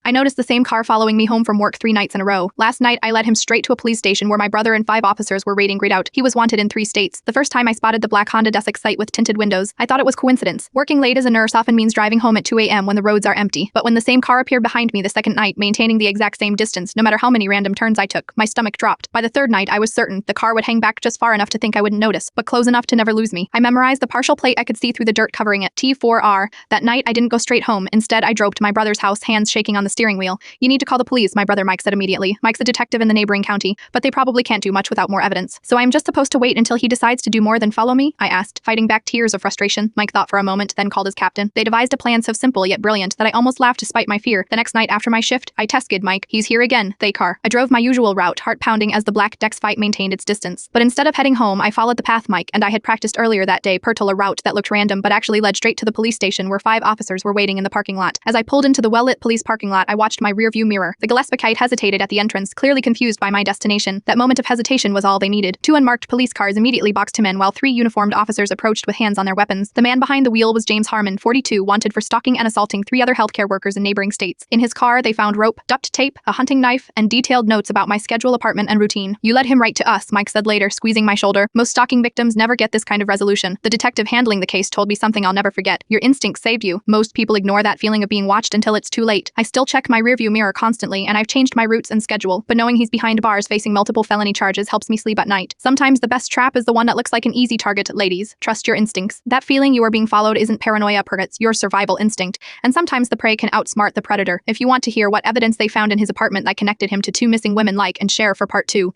I noticed the same car following me home from work 3 nights in a row. Last night, I led him straight to a police station where my brother and 5 officers were raiding grayed out. He was wanted in 3 states. The first time I spotted the black Honda Excite with tinted windows, I thought it was coincidence. Working late as a nurse often means driving home at 2 a.m. when the roads are empty. But when the same car appeared behind me the second night, maintaining the exact same distance, no matter how many random turns I took, my stomach dropped. By the third night, I was certain the car would hang back just far enough to think I wouldn't notice, but close enough to never lose me. I memorized the partial plate I could see through the dirt covering it, T4R. That night, I didn't go straight home. Instead, I drove to my brother's house, hands shaking on the steering wheel. You need to call the police, my brother Mike said immediately. Mike's a detective in the neighboring county, but they probably can't do much without more evidence. So I'm just supposed to wait until he decides to do more than follow me? I asked, fighting back tears of frustration. Mike thought for a moment, then called his captain. They devised a plan so simple yet brilliant that I almost laughed despite my fear. The next night after my shift, I tested Mike. He's here again, they car. I drove my usual route, heart pounding as the black Dex fight maintained its distance. But instead of heading home, I followed the path Mike and I had practiced earlier that day, a route that looked random but actually led straight to the police station where 5 officers were waiting in the parking lot. As I pulled into the well-lit police parking lot, I watched my rearview mirror. The Gillespie hesitated at the entrance, clearly confused by my destination. That moment of hesitation was all they needed. 2 unmarked police cars immediately boxed him in while 3 uniformed officers approached with hands on their weapons. The man behind the wheel was James Harmon, 42, wanted for stalking and assaulting 3 other healthcare workers in neighboring states. In his car, they found rope, duct tape, a hunting knife, and detailed notes about my schedule, apartment, and routine. You led him right to us, Mike said later, squeezing my shoulder. Most stalking victims never get this kind of resolution. The detective handling the case told me something I'll never forget. Your instincts saved you. Most people ignore that feeling of being watched until it's too late. I still check my rearview mirror constantly, and I've changed my routes and schedule, but knowing he's behind bars facing multiple felony charges helps me sleep at night. Sometimes the best trap is the one that looks like an easy target. Ladies, trust your instincts. That feeling you are being followed isn't paranoia, it's your survival instinct. And sometimes the prey can outsmart the predator. If you want to hear what evidence they found in his apartment that connected him to 2 missing women, like and share for part 2.